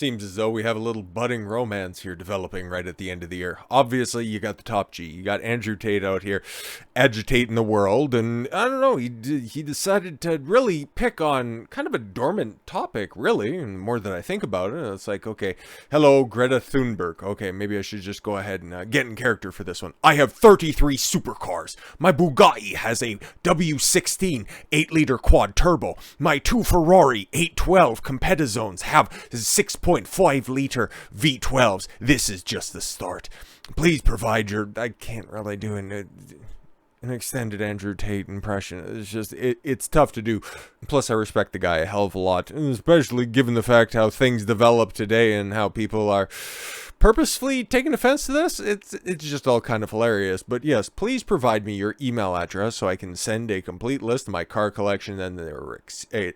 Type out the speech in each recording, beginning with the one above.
Seems as though we have a little budding romance here developing right at the end of the year. Obviously, you got the top G. You got Andrew Tate out here agitating the world, and I don't know, he decided to really pick on kind of a dormant topic, really, and more than I think about it. It's like, okay, hello, Greta Thunberg. Okay, maybe I should just go ahead and get in character for this one. I have 33 supercars. My Bugatti has a W16 8-liter quad turbo. My two Ferrari 812 Competizones have 6.5-liter V12s. This is just the start. Please provide your... I can't really do an extended Andrew Tate impression. It's just, it's tough to do. Plus, I respect the guy a hell of a lot, especially given the fact how things develop today and how people are purposefully taking offense to this. It's just all kind of hilarious. But yes, please provide me your email address so I can send a complete list of my car collection and their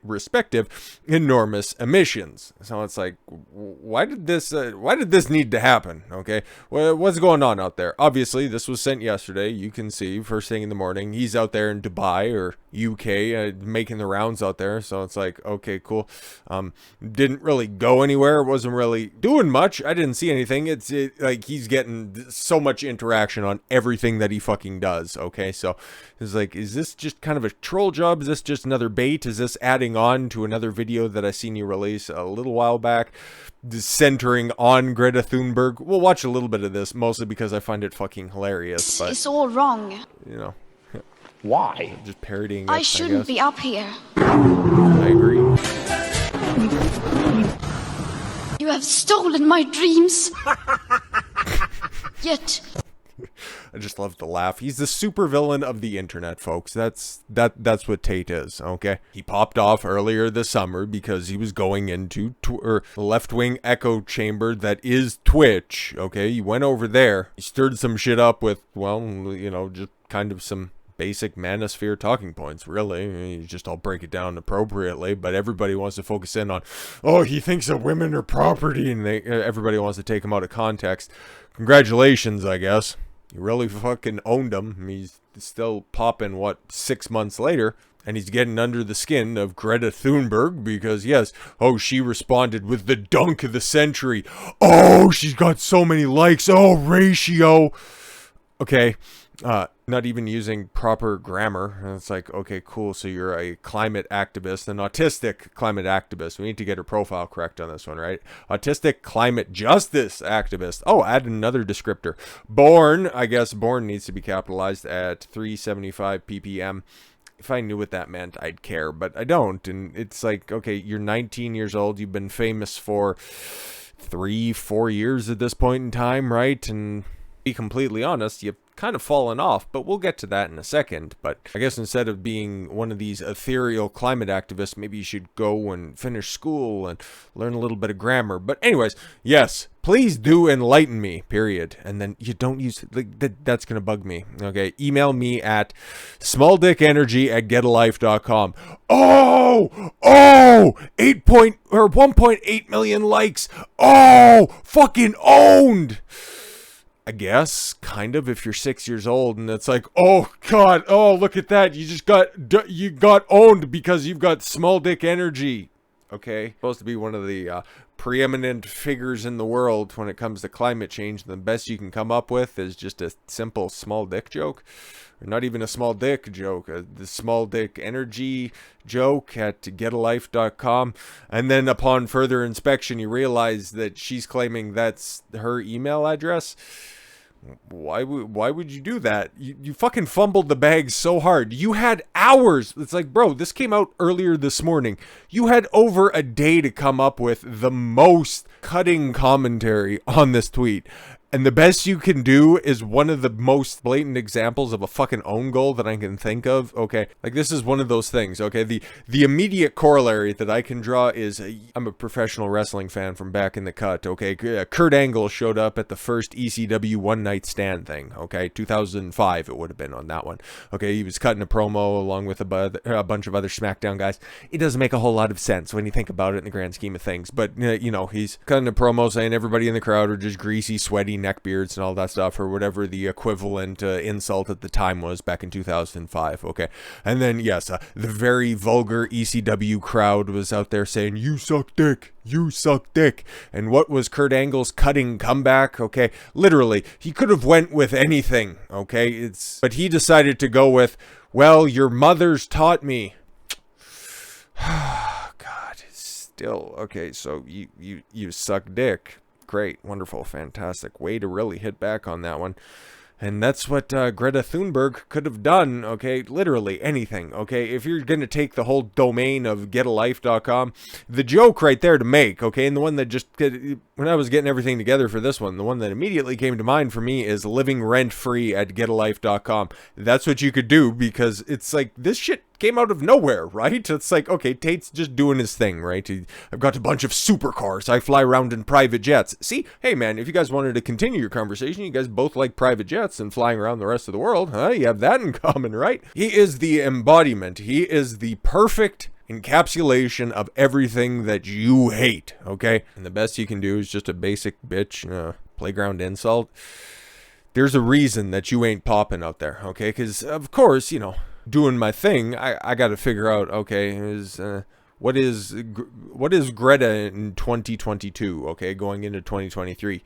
respective enormous emissions. So it's like, why did this need to happen? Okay, well, what's going on out there? Obviously, this was sent yesterday. You can see first thing in the morning. He's out there in Dubai or UK making the rounds out there. So it's like, okay, cool. Didn't really go anywhere. Wasn't really doing much. I didn't see anything. It's like he's getting so much interaction on everything that he fucking does. Okay, so it's like, is this just kind of a troll job? Is this just another bait? Is this adding on to another video that I seen you release a little while back, centering on Greta Thunberg? We'll watch a little bit of this, mostly because I find it fucking hilarious. But it's all wrong. you know, Why? just parodying. I shouldn't be up here. I agree. You have stolen my dreams. Yet I just love to laugh. He's the supervillain of the internet, folks. That's what Tate is, okay? He popped off earlier this summer because he was going into the left-wing echo chamber that is Twitch, okay? He went over there. He stirred some shit up with, well, you know, just kind of some basic manosphere talking points, really. I mean, just I'll break it down appropriately, but everybody wants to focus in on, oh, he thinks that women are property, and everybody wants to take him out of context. Congratulations, I guess. You really fucking owned him. He's still popping, what, 6 months later, and he's getting under the skin of Greta Thunberg because, yes, oh, she responded with the dunk of the century. Oh, she's got so many likes. Oh, ratio. Okay. Not even using proper grammar. And it's like, okay, cool. So you're a climate activist, an autistic climate activist. We need to get her profile correct on this one, right? Autistic climate justice activist. Oh, add another descriptor. Born, I guess born needs to be capitalized at 375 ppm. If I knew what that meant, I'd care, but I don't. And it's like, okay, you're 19 years old. You've been famous for 3-4 years at this point in time, right? And be completely honest, you've kind of fallen off, but we'll get to that in a second. But I guess instead of being one of these ethereal climate activists, maybe you should go and finish school and learn a little bit of grammar. But anyways, yes, please do enlighten me, period. And then you don't use, that's going to bug me. Okay, email me at smalldickenergy@getalife.com. Oh, 1.8 million likes. Oh, fucking owned. I guess, kind of, if you're 6 years old and it's like, oh god, oh look at that, you got owned because you've got small dick energy. Okay, supposed to be one of the preeminent figures in the world when it comes to climate change. The best you can come up with is just a simple small dick joke, or not even a small dick joke, the small dick energy joke at getalife.com. And then upon further inspection, you realize that she's claiming that's her email address. Why would you do that? You fucking fumbled the bag so hard. You had hours. It's like, bro, this came out earlier this morning. You had over a day to come up with the most cutting commentary on this tweet. And the best you can do is one of the most blatant examples of a fucking own goal that I can think of. Okay, like this is one of those things. Okay, the immediate corollary that I can draw is I'm a professional wrestling fan from back in the cut. Okay, Kurt Angle showed up at the first ECW One Night Stand thing. Okay, 2005 it would have been on that one. Okay, he was cutting a promo along with a bunch of other SmackDown guys. It doesn't make a whole lot of sense when you think about it in the grand scheme of things. But you know, he's cutting a promo saying everybody in the crowd are just greasy, sweaty neckbeards and all that stuff, or whatever the equivalent insult at the time was back in 2005, okay? And then, yes, the very vulgar ECW crowd was out there saying, you suck dick, you suck dick. And what was Kurt Angle's cutting comeback? Okay, literally, he could have went with anything, okay? But he decided to go with, well, your mother's taught me. God, still, okay, so you suck dick. Great, wonderful, fantastic. Way to really hit back on that one. And that's what Greta Thunberg could have done, okay? Literally anything, okay? If you're going to take the whole domain of getalife.com, the joke right there to make, okay? And the one that just, when I was getting everything together for this one, the one that immediately came to mind for me is living rent-free at getalife.com. That's what you could do, because it's like, this shit came out of nowhere, right? It's like, okay, Tate's just doing his thing, right? I've got a bunch of supercars. I fly around in private jets. See, hey man, if you guys wanted to continue your conversation, you guys both like private jets and flying around the rest of the world, huh? You have that in common, right? He is the embodiment. He is the perfect encapsulation of everything that you hate, okay? And the best you can do is just a basic bitch, playground insult. There's a reason that you ain't popping out there, okay? Because, of course, you know, doing my thing, I got to figure out, okay, what is Greta in 2022, okay, going into 2023?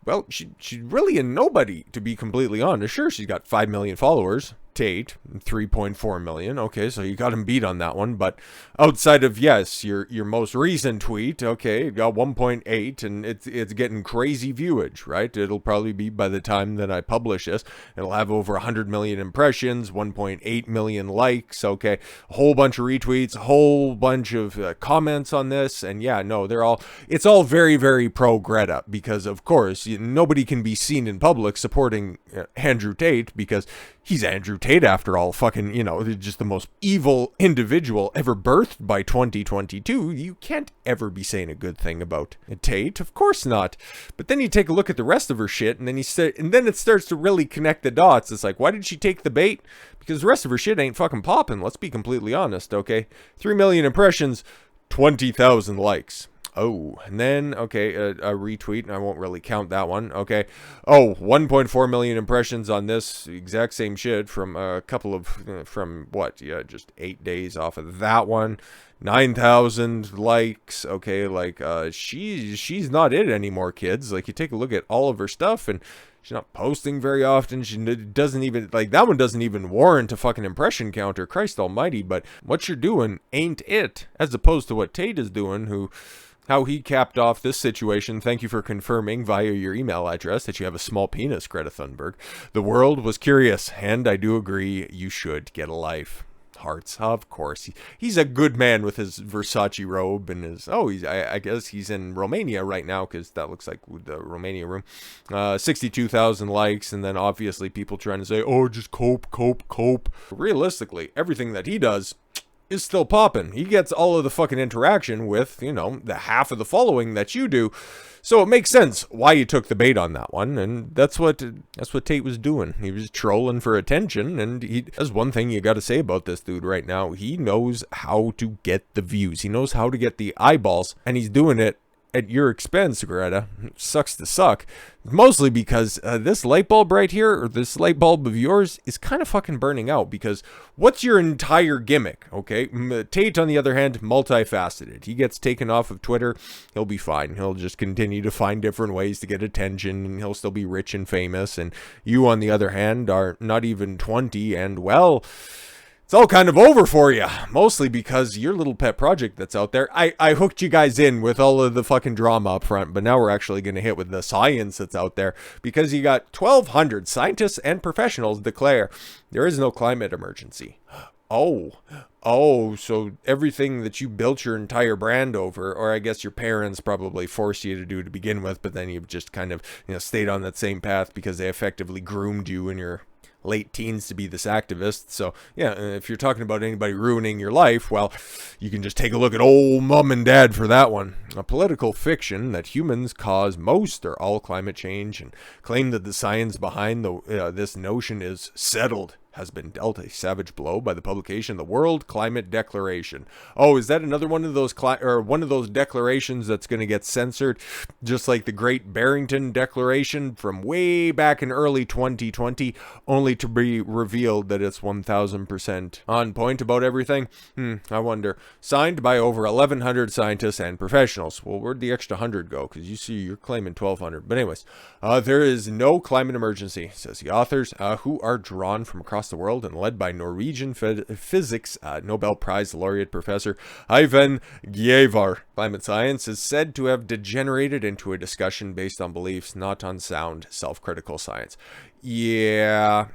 Well, she's really a nobody, to be completely honest. Sure, she's got 5 million followers. Tate, 3.4 million. Okay, so you got him beat on that one. But outside of, yes, your most recent tweet, okay, it got 1.8, and it's getting crazy viewage, right? It'll probably be, by the time that I publish this, it'll have over 100 million impressions, 1.8 million likes, okay, a whole bunch of retweets, a whole bunch of comments on this, and yeah, no, it's all very, very pro Greta, because of course, nobody can be seen in public supporting Andrew Tate, because he's Andrew Tate after all, fucking, you know, just the most evil individual ever birthed by 2022. You can't ever be saying a good thing about Tate, of course not. But then you take a look at the rest of her shit, and then it starts to really connect the dots. It's like, why did she take the bait? Because the rest of her shit ain't fucking popping, let's be completely honest, okay? 3 million impressions, 20,000 likes. Oh, and then, okay, a retweet, and I won't really count that one, okay. Oh, 1.4 million impressions on this exact same shit from a couple of, from what, yeah, just 8 days off of that one. 9,000 likes, okay, like, she's not it anymore, kids. Like, you take a look at all of her stuff, and she's not posting very often. She doesn't even, like, that one doesn't even warrant a fucking impression counter, Christ almighty. But what you're doing ain't it, as opposed to what Tate is doing, how he capped off this situation. Thank you for confirming via your email address that you have a small penis, Greta Thunberg. The world was curious, and I do agree, you should get a life. Hearts, of course. He's a good man with his Versace robe and his, I guess he's in Romania right now, because that looks like the Romania room. 62,000 likes, and then obviously people trying to say, oh, just cope. Realistically, everything that he does is still popping. He gets all of the fucking interaction with, you know, the half of the following that you do. So it makes sense why you took the bait on that one, and that's what Tate was doing. He was trolling for attention, and that's one thing you got to say about this dude right now. He knows how to get the views. He knows how to get the eyeballs, and he's doing it at your expense, Greta. It sucks to suck. Mostly because this light bulb right here, or this light bulb of yours, is kind of fucking burning out. Because what's your entire gimmick, okay? Tate, on the other hand, multifaceted. He gets taken off of Twitter, he'll be fine. He'll just continue to find different ways to get attention, and he'll still be rich and famous. And you, on the other hand, are not even 20, and, well, it's all kind of over for you, mostly because your little pet project that's out there, I hooked you guys in with all of the fucking drama up front, but now we're actually going to hit with the science that's out there, because you got 1,200 scientists and professionals declare there is no climate emergency. Oh, so everything that you built your entire brand over, or I guess your parents probably forced you to do to begin with, but then you've just kind of, you know, stayed on that same path because they effectively groomed you in your late teens to be this activist. So yeah, if you're talking about anybody ruining your life, well, you can just take a look at old mom and dad for that one. A political fiction that humans cause most or all climate change, and claim that the science behind this notion is settled. has been dealt a savage blow by the publication of the World Climate Declaration. Oh, is that another one of those one of those declarations that's going to get censored, just like the Great Barrington Declaration from way back in early 2020, only to be revealed that it's 1000% on point about everything? I wonder. Signed by over 1,100 scientists and professionals. Well, where'd the extra 100 go? Because you see, you're claiming 1,200. But anyways, there is no climate emergency, says the authors, who are drawn from across the world and led by Norwegian physics Nobel Prize laureate Professor Ivan Gjevar. Climate science is said to have degenerated into a discussion based on beliefs, not on sound, self-critical science. Yeah.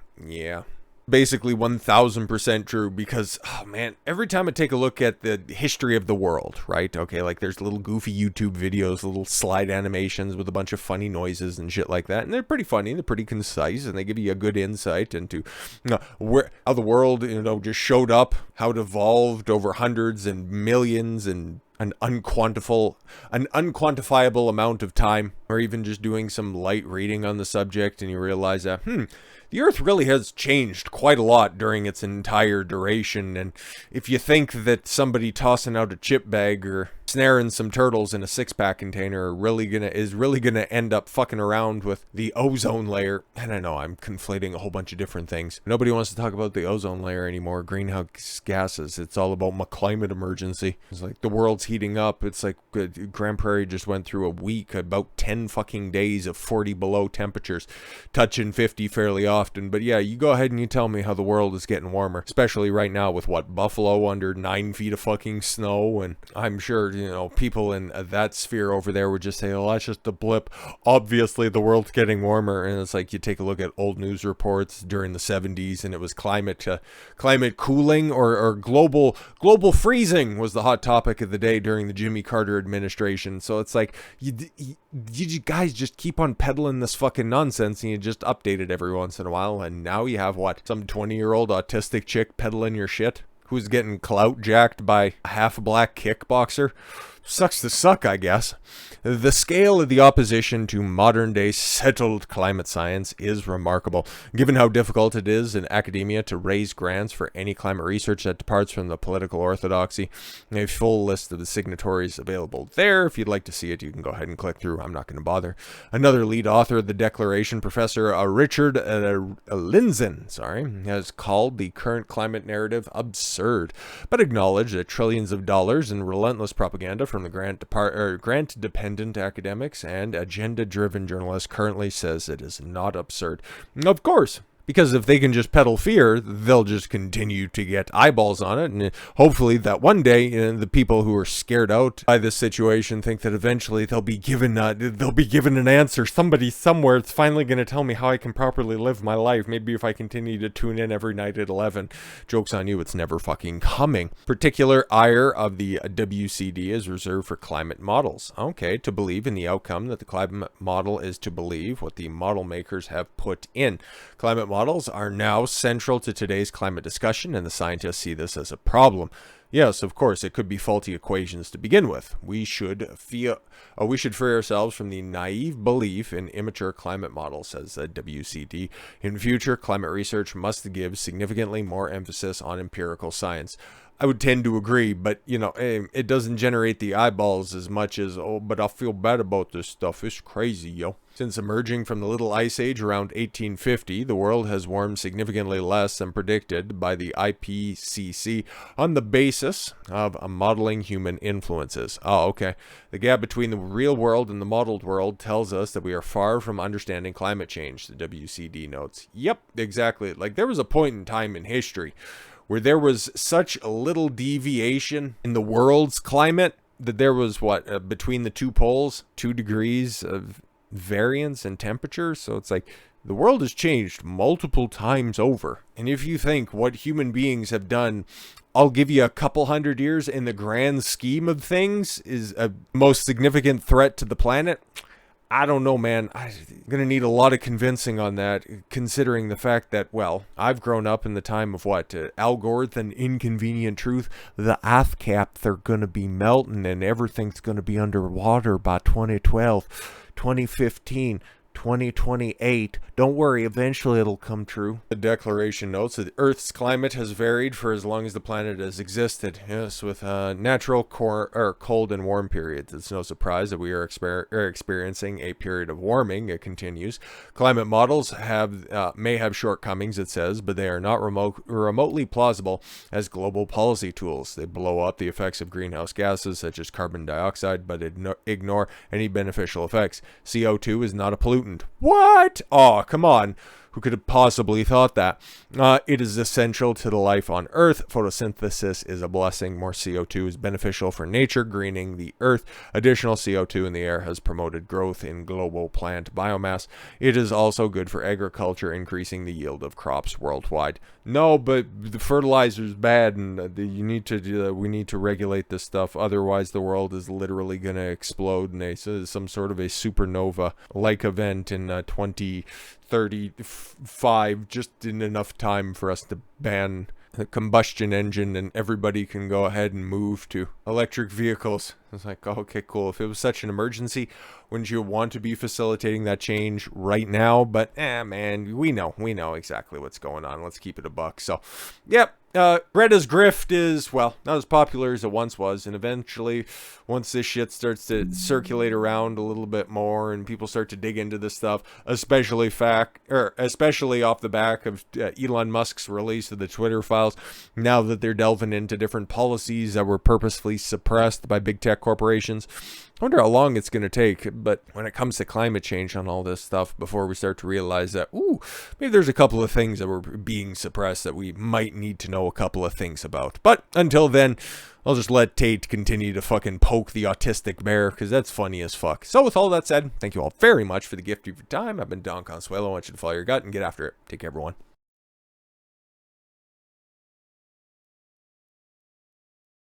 Basically 1000% true, because, oh man, every time I take a look at the history of the world, right? Okay, like there's little goofy YouTube videos, little slide animations with a bunch of funny noises and shit like that, and they're pretty funny, they're pretty concise, and they give you a good insight into how the world, just showed up, how it evolved over hundreds and millions and an unquantifiable amount of time, or even just doing some light reading on the subject, and you realize that, the Earth really has changed quite a lot during its entire duration, and if you think that somebody tossing out a chip bag or snaring some turtles in a six-pack container is really gonna end up fucking around with the ozone layer, and I know I'm conflating a whole bunch of different things. Nobody wants to talk about the ozone layer anymore, greenhouse gases. It's all about my climate emergency. It's like the world's heating up. It's like Grand Prairie just went through a week, about 10 fucking days of 40 below temperatures, touching 50 fairly often. But yeah, you go ahead and you tell me how the world is getting warmer, especially right now with Buffalo under 9 feet of fucking snow, and I'm sure people in that sphere over there would just say, oh, that's just a blip. Obviously, the world's getting warmer. And it's like you take a look at old news reports during the 70s, and it was climate cooling or global freezing was the hot topic of the day during the Jimmy Carter administration. So it's like, you guys just keep on peddling this fucking nonsense, and you just update it every once in a while. And now you have some 20-year-old autistic chick peddling your shit, who's getting clout jacked by a half-black kickboxer. Sucks to suck, I guess. The scale of the opposition to modern-day settled climate science is remarkable, given how difficult it is in academia to raise grants for any climate research that departs from the political orthodoxy. A full list of the signatories available there. If you'd like to see it, you can go ahead and click through. I'm not going to bother. Another lead author of the declaration, Professor Richard Lindzen, has called the current climate narrative absurd, but acknowledged that trillions of dollars in relentless propaganda from the grant-dependent academics and agenda-driven journalists currently says it is not absurd. Of course, because if they can just peddle fear, they'll just continue to get eyeballs on it, and hopefully that one day the people who are scared out by this situation think that eventually they'll be given an answer. Somebody somewhere is finally going to tell me how I can properly live my life. Maybe if I continue to tune in every night at 11. Joke's on you, it's never fucking coming. Particular ire of the WCD is reserved for climate models. Okay, to believe in the outcome that the climate model is to believe what the model makers have put in. Climate models are now central to today's climate discussion, and the scientists see this as a problem. Yes, of course, it could be faulty equations to begin with. We should free ourselves from the naive belief in immature climate models, says the WCD. In future, climate research must give significantly more emphasis on empirical science. I would tend to agree, but, it doesn't generate the eyeballs as much as, oh, but I feel bad about this stuff. It's crazy, yo. Since emerging from the Little Ice Age around 1850, the world has warmed significantly less than predicted by the IPCC on the basis of modeling human influences. Oh, okay. The gap between the real world and the modeled world tells us that we are far from understanding climate change, the WCD notes. Yep, exactly. Like, there was a point in time in history where there was such little deviation in the world's climate that there was, between the two poles, 2 degrees of variance in temperature. So it's like the world has changed multiple times over. And if you think what human beings have done, I'll give you a couple hundred years in the grand scheme of things, is a most significant threat to the planet, I don't know, man. I'm going to need a lot of convincing on that, considering the fact that, well, I've grown up in the time of Al Gore and Inconvenient Truth. The ice caps are going to be melting and everything's going to be underwater by 2012, 2015, 2028. Don't worry, eventually it'll come true. The declaration notes that Earth's climate has varied for as long as the planet has existed. Yes, with natural cold and warm periods. It's no surprise that we are experiencing a period of warming. It continues. Climate models may have shortcomings, it says, but they are not remotely plausible as global policy tools. They blow up the effects of greenhouse gases such as carbon dioxide, but ignore any beneficial effects. CO2 is not a pollutant. What? Oh, come on. Who could have possibly thought that? It is essential to the life on Earth. Photosynthesis is a blessing. More CO2 is beneficial for nature, greening the Earth. Additional CO2 in the air has promoted growth in global plant biomass. It is also good for agriculture, increasing the yield of crops worldwide. No, but the fertilizer is bad, and we need to regulate this stuff. Otherwise, the world is literally going to explode in some sort of a supernova-like event in 2035, just in enough time for us to ban the combustion engine and everybody can go ahead and move to electric vehicles. It's like, oh, okay, cool. If it was such an emergency, wouldn't you want to be facilitating that change right now? But, man, we know exactly what's going on. Let's keep it a buck. So, yep. Greta's grift is, well, not as popular as it once was, and eventually, once this shit starts to circulate around a little bit more, and people start to dig into this stuff, especially off the back of Elon Musk's release of the Twitter files, now that they're delving into different policies that were purposefully suppressed by big tech corporations. I wonder how long it's going to take, but when it comes to climate change on all this stuff, before we start to realize that, maybe there's a couple of things that were being suppressed that we might need to know a couple of things about. But until then, I'll just let Tate continue to fucking poke the autistic bear, because that's funny as fuck. So with all that said, thank you all very much for the gift of your time. I've been Don Consuelo. I want you to follow your gut and get after it. Take care, everyone.